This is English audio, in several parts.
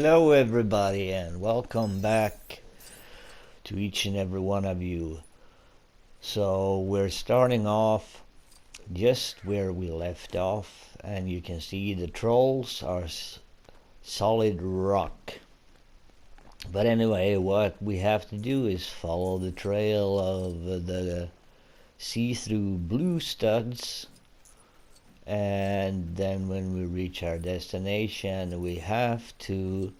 Hello everybody and welcome back to each and every one of you. So we're starting off just where we left off, and you can see the trolls are solid rock. But anyway, what we have to do is follow the trail of the see-through blue studs, and then when we reach our destination we have to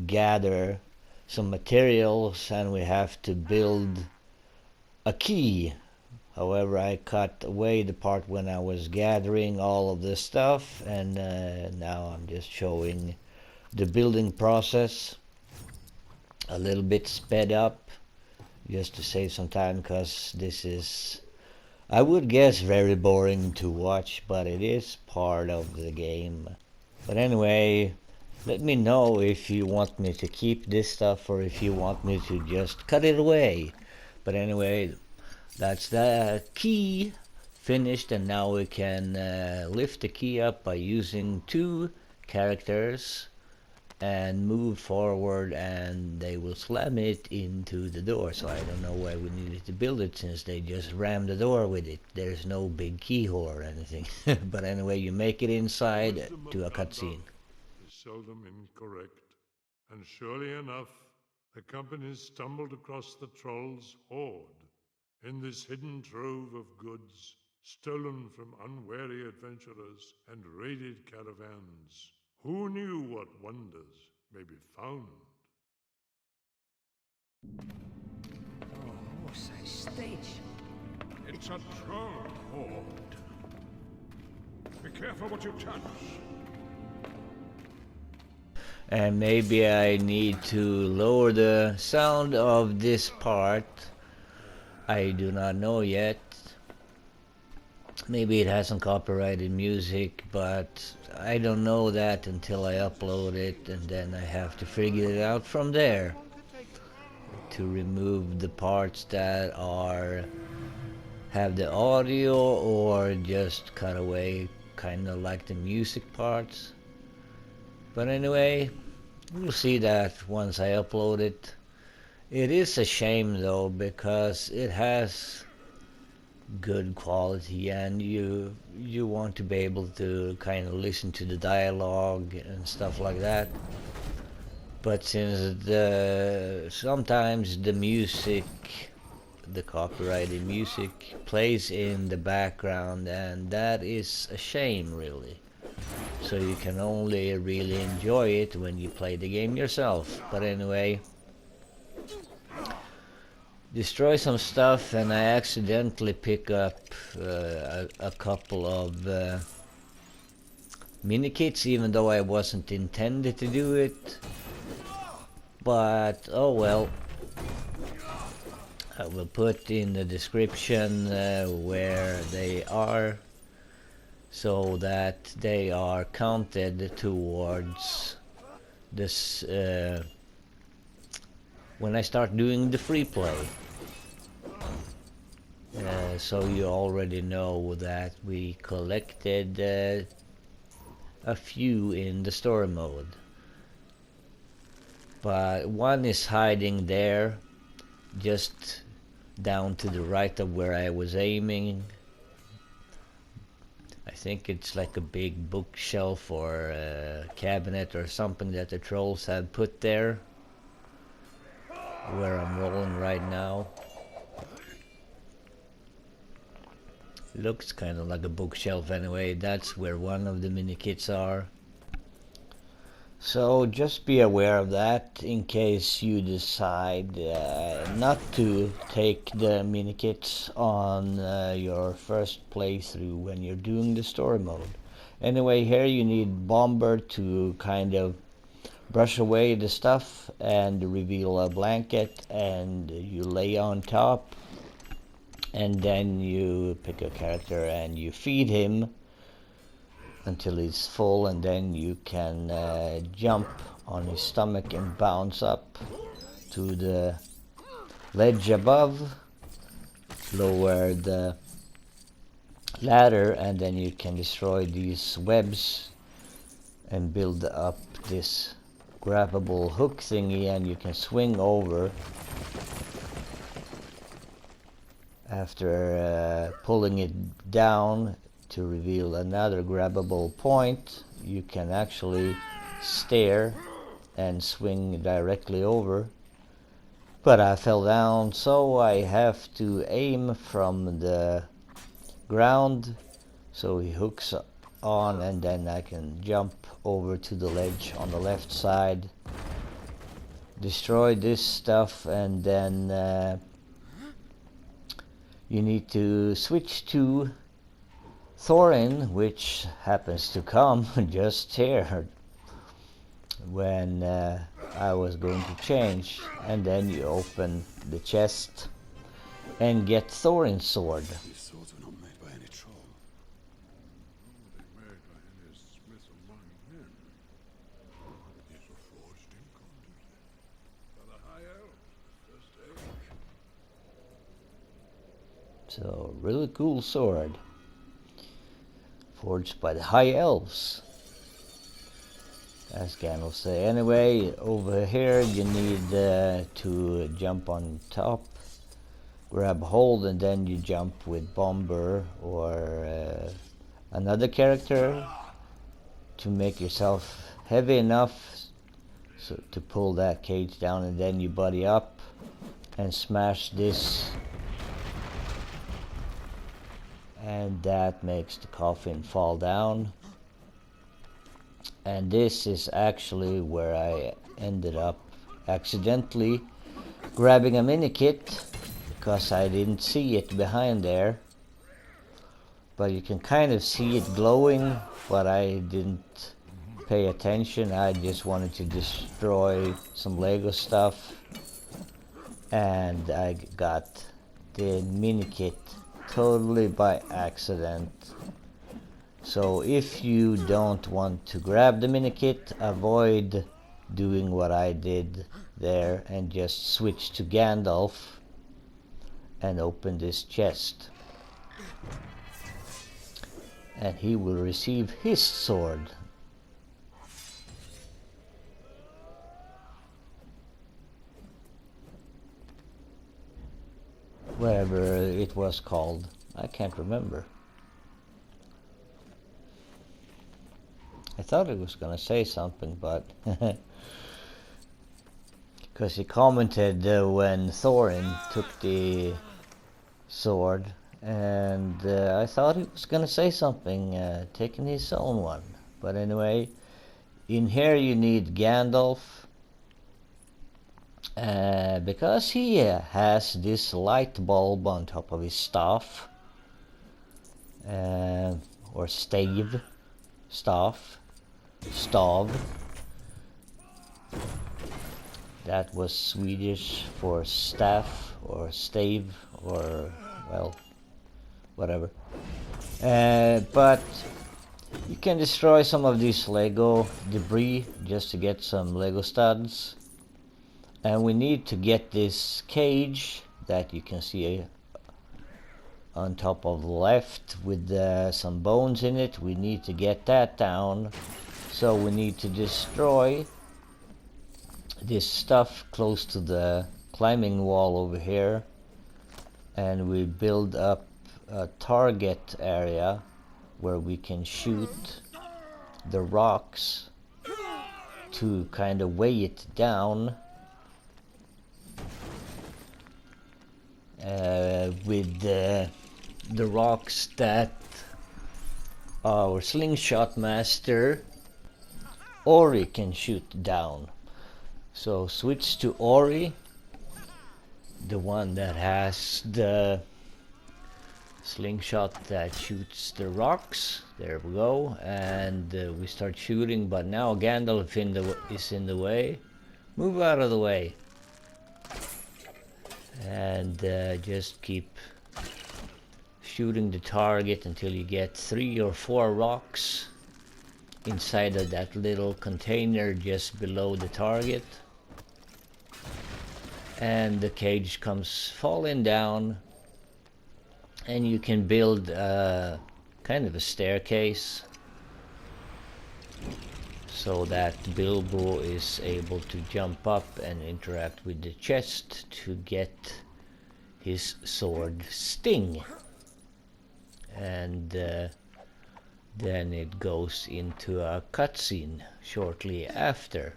gather some materials and we have to build a key. However, I cut away the part when I was gathering all of this stuff, and now I'm just showing the building process a little bit sped up just to save some time, because this is, I would guess, very boring to watch, but it is part of the game. But anyway, let me know if you want me to keep this stuff or if you want me to just cut it away. But anyway, that's the key finished, and now we can lift the key up by using two characters and move forward, and they will slam it into the door. So I don't know why we needed to build it, since they just rammed the door with it. There's no big keyhole or anything. But anyway, you make it inside to a cutscene. Seldom incorrect, and surely enough, the company stumbled across the troll's hoard in this hidden trove of goods stolen from unwary adventurers and raided caravans. Who knew what wonders may be found? Oh, what's that stench? It's a troll hoard. Be careful what you touch. And maybe I need to lower the sound of this part. I do not know yet. Maybe it has some copyrighted music, but I don't know that until I upload it, and then I have to figure it out from there to remove the parts that have the audio, or just cut away kind of like the music parts. But anyway, we'll see that once I upload it. It is a shame though, because it has good quality, and you want to be able to kind of listen to the dialogue and stuff like that. But since sometimes the music, the copyrighted music, plays in the background, and that is a shame really. So you can only really enjoy it when you play the game yourself. But anyway, destroy some stuff, and I accidentally pick up a couple of Minikits, even though I wasn't intended to do it. But oh well. I will put in the description where they are, so that they are counted towards this when I start doing the free play. So you already know that we collected a few in the story mode, but one is hiding there, just down to the right of where I was aiming. I think it's like a big bookshelf or a cabinet or something that the trolls have put there, where I'm rolling right now. Looks kind of like a bookshelf anyway. That's where one of the Minikits are. So just be aware of that in case you decide not to take the Minikits on your first playthrough when you're doing the story mode. Anyway, here you need Bomber to kind of brush away the stuff and reveal a blanket, and you lay on top, and then you pick a character and you feed him until he's full, and then you can jump on his stomach and bounce up to the ledge above, lower the ladder, and then you can destroy these webs and build up this grabbable hook thingy, and you can swing over after pulling it down to reveal another grabbable point. You can actually stare and swing directly over, but I fell down, so I have to aim from the ground so he hooks on, and then I can jump over to the ledge on the left side, destroy this stuff, and then you need to switch to Thorin, which happens to come just here when I was going to change, and then you open the chest and get Thorin's sword. These swords were not made by any troll. They made by any smith among men. These were forged in Continent by the High Elves, first age. So, really cool sword. Forged by the High Elves, as Gandalf say. Anyway, over here you need to jump on top, grab hold, and then you jump with Bomber or another character to make yourself heavy enough to pull that cage down, and then you buddy up and smash this, and that makes the coffin fall down. And this is actually where I ended up accidentally grabbing a Minikit, because I didn't see it behind there, but you can kind of see it glowing, but I didn't pay attention. I just wanted to destroy some Lego stuff, and I got the Minikit totally by accident. So if you don't want to grab the Minikit, avoid doing what I did there and just switch to Gandalf and open this chest, and he will receive his sword. Whatever it was called, I can't remember. I thought it was gonna say something, but because he commented when Thorin took the sword, and I thought it was gonna say something, taking his own one. But anyway, in here you need Gandalf, because he has this light bulb on top of his staff, or stav. That was Swedish for staff or stave, or well, whatever. But you can destroy some of these Lego debris just to get some Lego studs. And we need to get this cage that you can see on top of the left with some bones in it. We need to get that down. So we need to destroy this stuff close to the climbing wall over here, and we build up a target area where we can shoot the rocks to kind of weigh it down, with the rocks that our slingshot master Ori can shoot down. So switch to Ori, the one that has the slingshot that shoots the rocks. There we go, and we start shooting, but now Gandalf is in the way. Move out of the way. And just keep shooting the target until you get 3 or 4 rocks inside of that little container just below the target, and the cage comes falling down, and you can build kind of a staircase so that Bilbo is able to jump up and interact with the chest to get his sword Sting. And then it goes into a cutscene shortly after.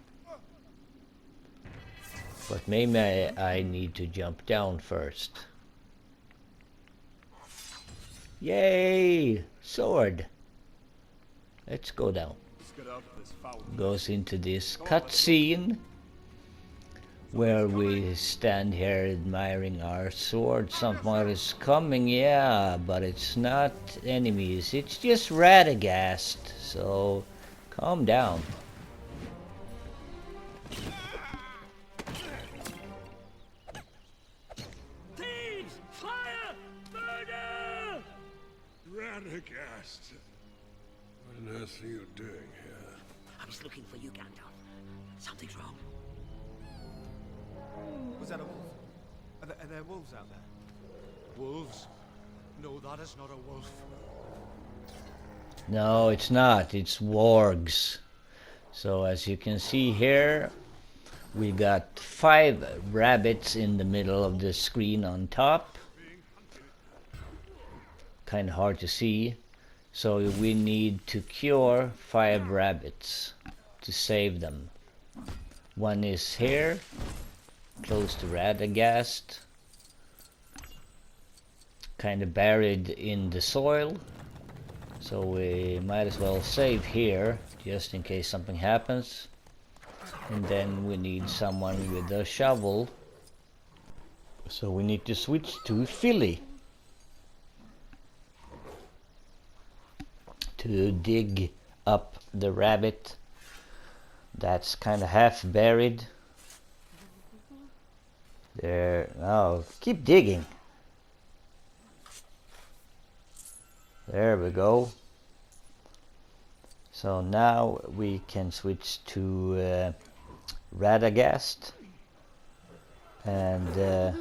But maybe I need to jump down first. Yay! Sword! Let's go down. Goes into this cutscene where we stand here admiring our sword. Someone is coming, yeah, but it's not enemies. It's just Radagast, so calm down. Thieves! Fire! Murder! Radagast! What on earth are you doing here? I was looking for you, Gandalf. Something's wrong. Was that a wolf? Are there wolves out there? Wolves? No, that is not a wolf. No, it's not. It's wargs. So as you can see here, we got 5 rabbits in the middle of the screen on top. Kind of hard to see. So we need to cure 5 rabbits to save them. One is here, close to Radagast, kind of buried in the soil. So we might as well save here, just in case something happens. And then we need someone with a shovel. So we need to switch to Philly to dig up the rabbit that's kind of half buried. There, oh, keep digging. There we go. So now we can switch to Radagast and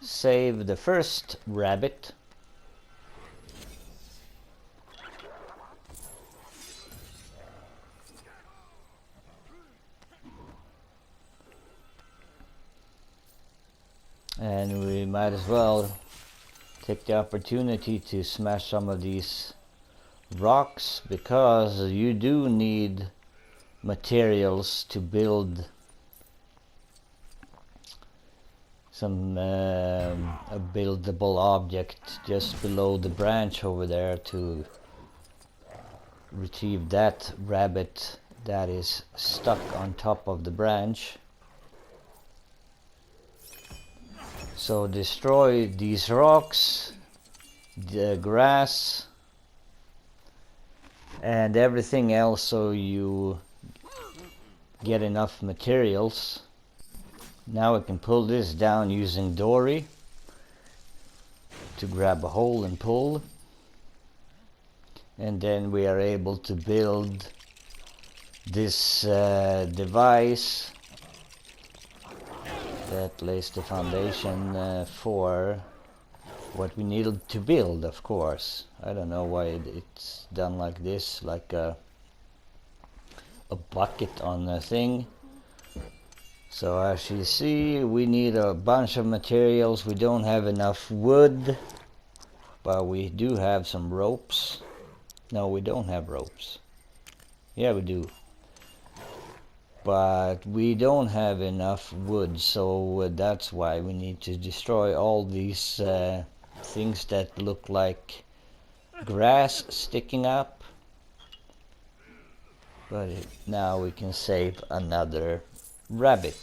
save the first rabbit. And we might as well take the opportunity to smash some of these rocks, because you do need materials to build some a buildable object just below the branch over there to retrieve that rabbit that is stuck on top of the branch. So destroy these rocks, the grass, and everything else so you get enough materials. Now we can pull this down using Dory to grab a hole and pull. And then we are able to build this device that lays the foundation for what we needed to build, of course. I don't know why it's done like this, like a bucket on a thing. So as you see, we need a bunch of materials. We don't have enough wood, but we do have some ropes. No, we don't have ropes. Yeah, we do. But we don't have enough wood, so that's why we need to destroy all these things that look like grass sticking up. But now we can save another rabbit.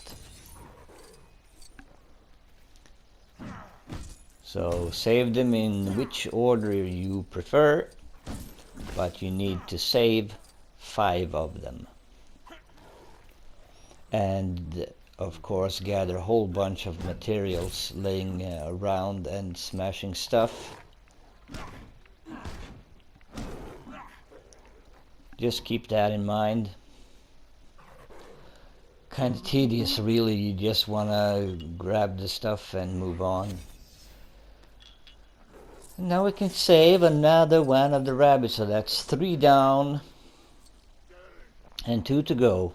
So save them in which order you prefer, but you need to save 5 of them. And of course gather a whole bunch of materials laying around and smashing stuff. Just keep that in mind. Kind of tedious really, you just want to grab the stuff and move on. And now we can save another one of the rabbits, so that's 3 down. And 2 to go.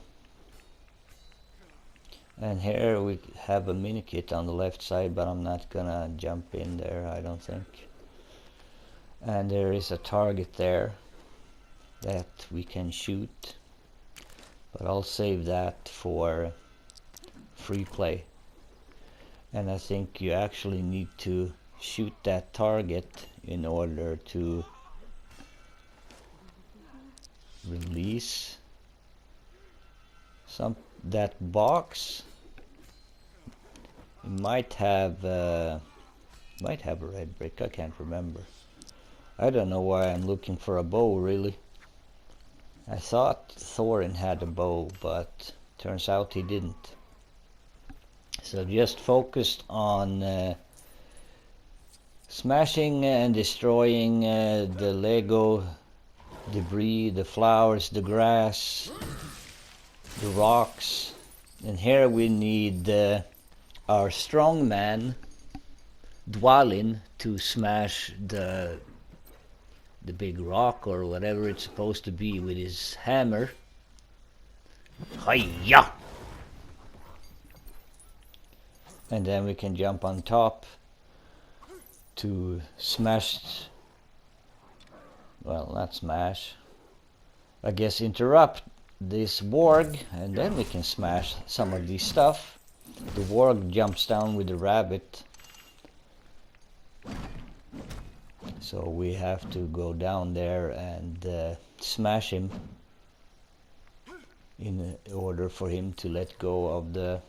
And here we have a Minikit on the left side, but I'm not gonna jump in there, I don't think. And there is a target there that we can shoot, but I'll save that for free play. And I think you actually need to shoot that target in order to release that box. It might have a red brick, I can't remember. I don't know why I'm looking for a bow, really. I thought Thorin had a bow, but turns out he didn't. So just focused on smashing and destroying the Lego debris, the flowers, the grass, the rocks. And here we need our strong man Dwalin to smash the big rock or whatever it's supposed to be with his hammer. Hiya! And then we can jump on top to smash, well, not smash, I guess interrupt this warg, and then we can smash some of this stuff. The warg jumps down with the rabbit, so we have to go down there and smash him in order for him to let go of the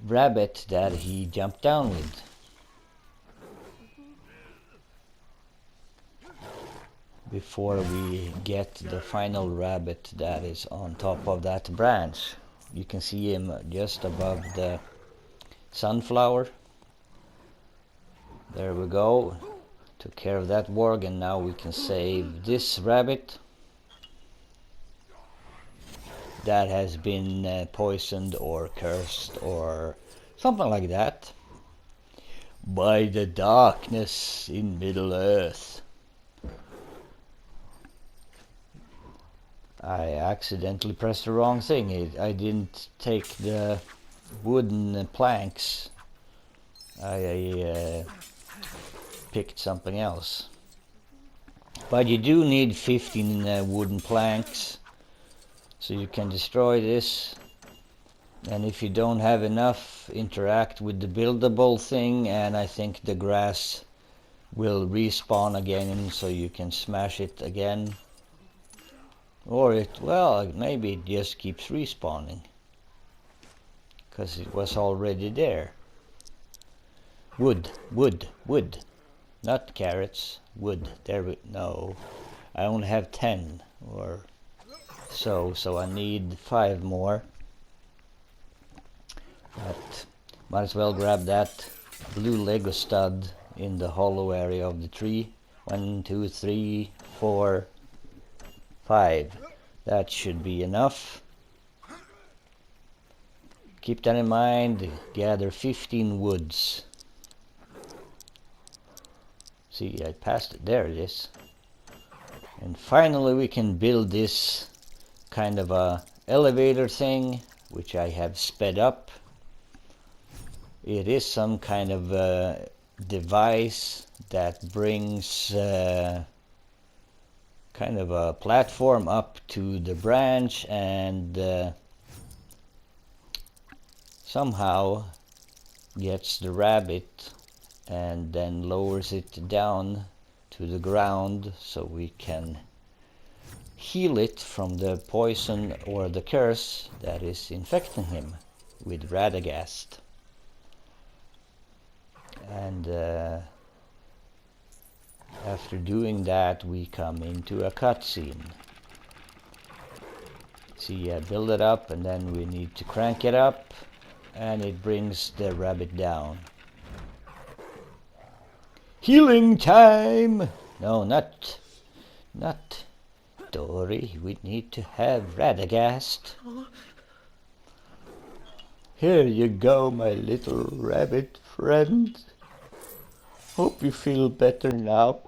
rabbit that he jumped down with. Before we get the final rabbit that is on top of that branch. You can see him just above the sunflower. There we go. Took care of that warg, and now we can save this rabbit that has been poisoned or cursed or something like that by the darkness in Middle Earth. I accidentally pressed the wrong thing. I didn't take the wooden planks. I picked something else. But you do need 15 wooden planks, so you can destroy this. And if you don't have enough, interact with the buildable thing, and I think the grass will respawn again, so you can smash it again. Or maybe it just keeps respawning, because it was already there. Wood, wood, wood. Not carrots, wood. No. I only have 10 or so I need 5 more. But might as well grab that blue Lego stud in the hollow area of the tree. 1, 2, 3, 4, 5. That should be enough. Keep that in mind. Gather 15 woods. See, I passed it. There it is. And finally we can build this kind of a elevator thing, which I have sped up. It is some kind of device that brings kind of a platform up to the branch and somehow gets the rabbit and then lowers it down to the ground so we can heal it from the poison or the curse that is infecting him with Radagast. And after doing that, we come into a cutscene. See, I build it up, and then we need to crank it up, and it brings the rabbit down. Healing time! No, not Dory. We need to have Radagast. Here you go, my little rabbit friend. Hope you feel better now.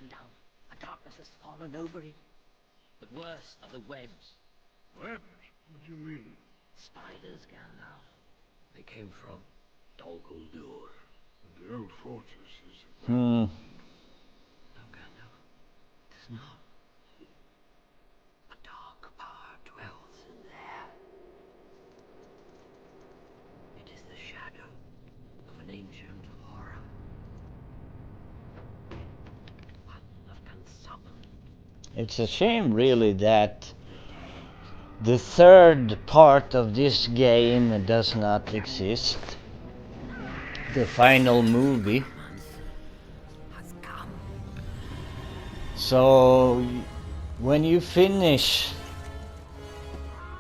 Gandalf. A darkness has fallen over him. But worse are the webs. Webs? What do you mean? Spiders, Gandalf. They came from Dol Guldur. The old fortress is... Hmm. No, Gandalf. It is not. A dark power dwells in there. It is the shadow of an ancient horror. One that can summon. It's a shame, really, that the third part of this game does not exist. The final movie. Has come. So when you finish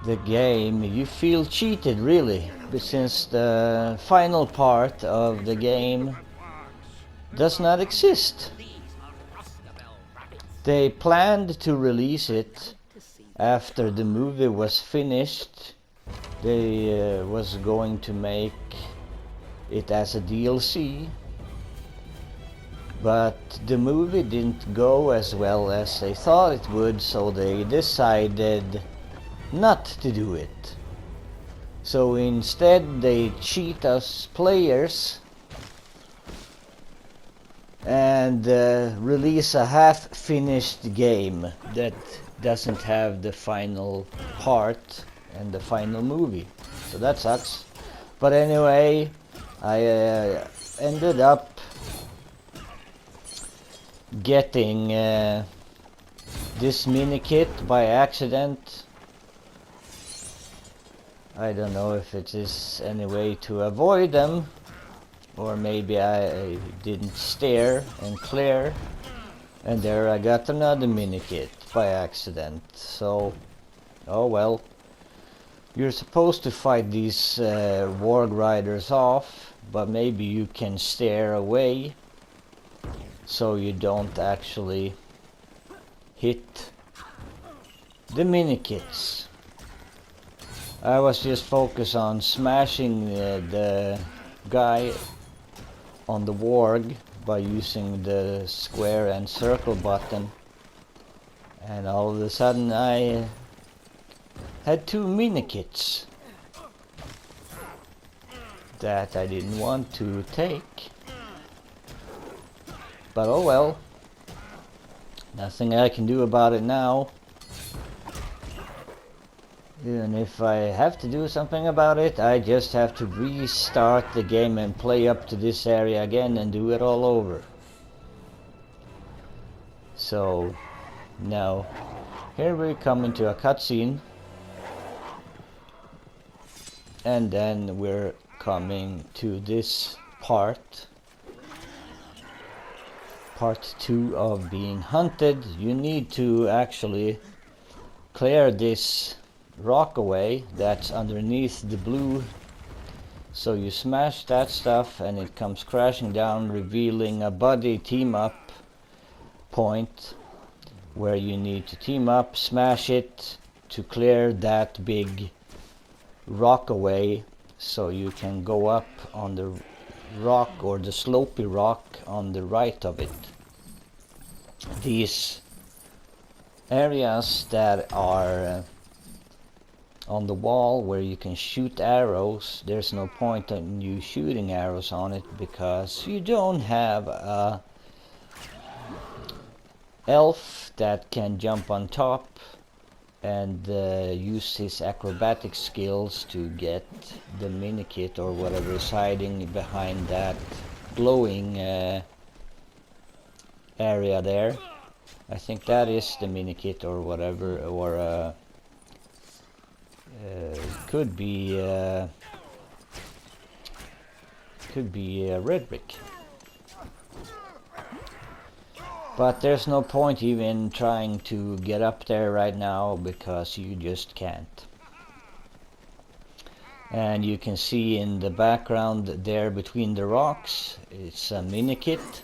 the game, you feel cheated, really, but since the final part of the game does not exist. These are Rhosgobel rabbits. They planned to release it after the movie was finished. They was going to make it as a DLC, but the movie didn't go as well as they thought it would, so they decided not to do it. So instead they cheat us players and release a half-finished game that doesn't have the final part and the final movie. So that sucks. But anyway, I ended up getting this Minikit by accident. I don't know if it is any way to avoid them, or maybe I didn't stare and clear, and there I got another Minikit by accident. So, oh well. You're supposed to fight these warg riders off, but maybe you can stare away so you don't actually hit the Minikits. I was just focused on smashing the guy on the warg by using the square and circle button, and all of a sudden I had two Minikits that I didn't want to take. But oh well, nothing I can do about it now. Even if I have to do something about it, I just have to restart the game and play up to this area again and do it all over. So, now, here we come into a cutscene. And then we're coming to this part. Part 2 of being hunted. You need to actually clear this rock away that's underneath the blue. So you smash that stuff and it comes crashing down, revealing a buddy team up point where you need to team up, smash it to clear that big rock away, so you can go up on the rock or the slopey rock on the right of it. These areas that are on the wall where you can shoot arrows, there's no point in you shooting arrows on it because you don't have a elf that can jump on top and use his acrobatic skills to get the Minikit or whatever is hiding behind that glowing area there. I think that is the Minikit or whatever, or could be red brick. But there's no point even trying to get up there right now because you just can't. And you can see in the background there between the rocks, it's a Minikit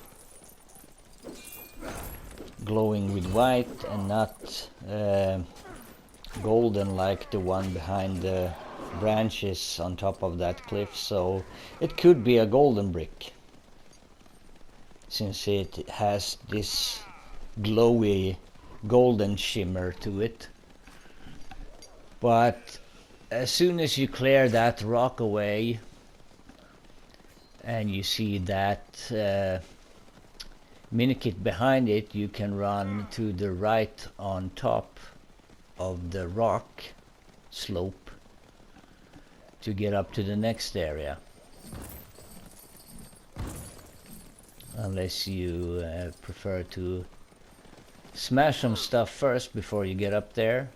glowing with white and not golden like the one behind the branches on top of that cliff. So it could be a golden brick, since it has this glowy golden shimmer to it. But as soon as you clear that rock away and you see that Minikit behind it, you can run to the right on top of the rock slope to get up to the next area. Unless you prefer to smash some stuff first before you get up there.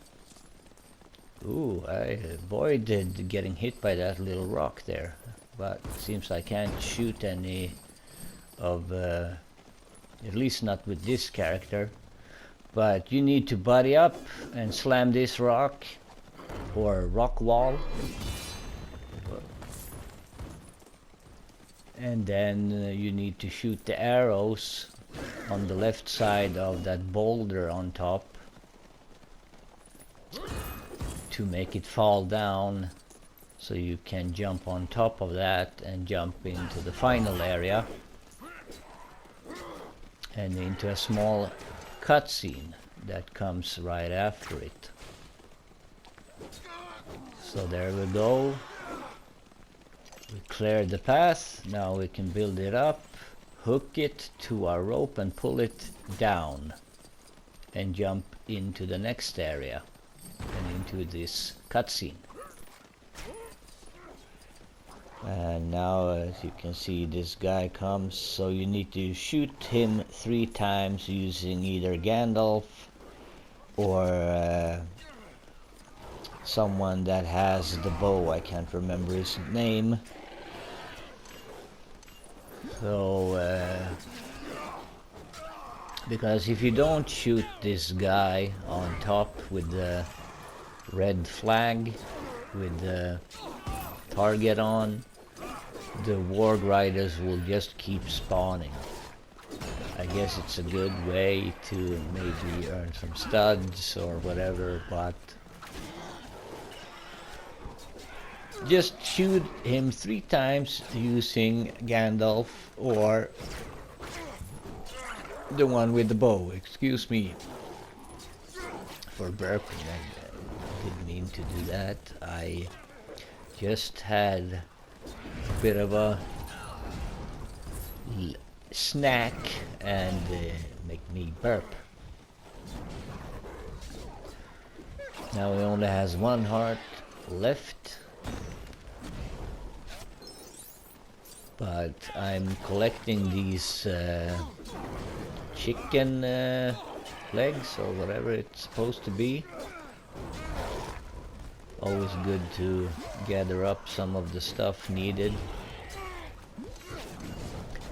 Ooh, I avoided getting hit by that little rock there, but it seems I can't shoot any of, at least not with this character. But you need to buddy up and slam this rock or rock wall. And then you need to shoot the arrows on the left side of that boulder on top to make it fall down, so you can jump on top of that and jump into the final area and into a small cutscene that comes right after it. So there we go. We cleared the path. Now we can build it up, hook it to our rope and pull it down and jump into the next area and into this cutscene. And now, as you can see, this guy comes, so you need to shoot him 3 times using either Gandalf or someone that has the bow. I can't remember his name. So because if you don't shoot this guy on top with the red flag with the target on, the Warg Riders will just keep spawning. I guess it's a good way to maybe earn some studs or whatever, but just shoot him 3 times using Gandalf or the one with the bow. Excuse me for burping. I didn't mean to do that. I just had a bit of a snack and make me burp. Now he only has 1 heart left, but I'm collecting these chicken legs or whatever it's supposed to be. Always good to gather up some of the stuff needed,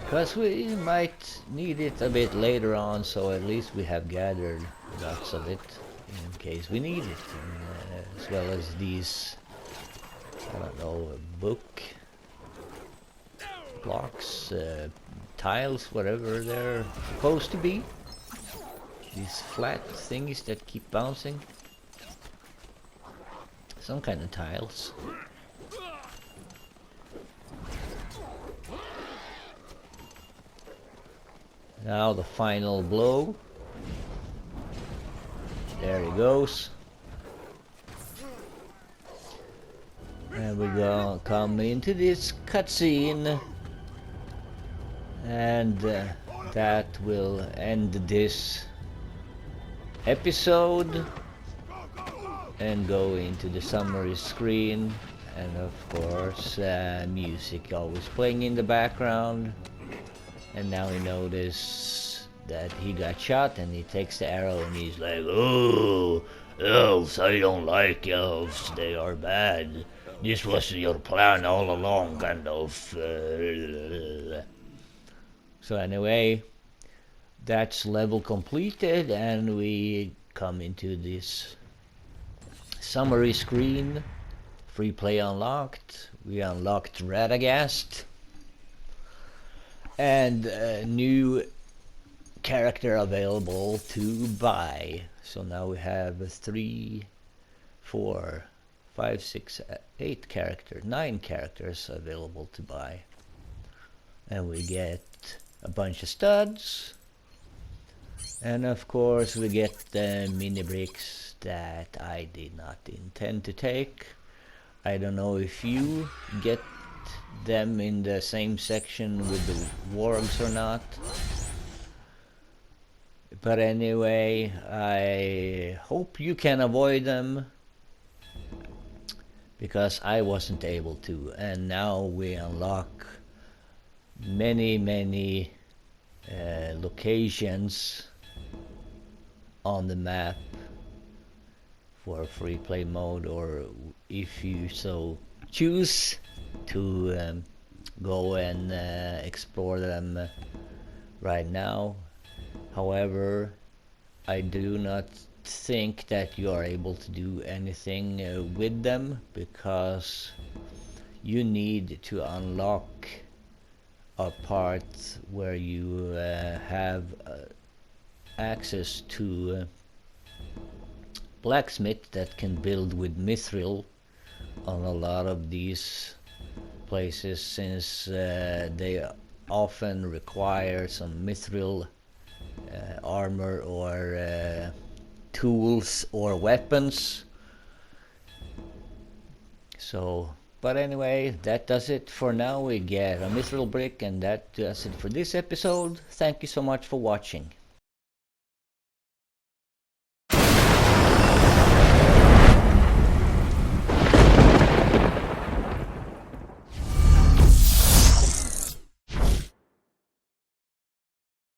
because we might need it a bit later on, so at least we have gathered lots of it in case we need it. As well as these, I don't know, book blocks, tiles, whatever they're supposed to be. These flat thingies that keep bouncing. Some kind of tiles. Now the final blow. There he goes. And we're gonna come into this cutscene, and that will end this episode and go into the summary screen, and of course music always playing in the background. And now we notice that he got shot, and he takes the arrow and he's like, "Oh, elves, I don't like elves, they are bad. This was your plan all along, Gandalf." So anyway, that's level completed, and we come into this summary screen. Free play unlocked. We unlocked Radagast. And a new character available to buy. So now we have 3, 4, 5, 6, 8 characters, 9 characters available to buy. And we get a bunch of studs, And of course we get the mini bricks that I did not intend to take. I don't know if you get them in the same section with the wargs or not. But anyway, I hope you can avoid them, because I wasn't able to. And now we unlock many locations on the map for free play mode, or if you so choose to go and explore them right now. However, I do not think that you are able to do anything with them, because you need to unlock a part where you have access to blacksmith that can build with mithril on a lot of these places, since they often require some mithril armor or tools or weapons. So, but anyway, that does it for now. We get a mithril brick, and that does it for this episode. Thank you so much for watching.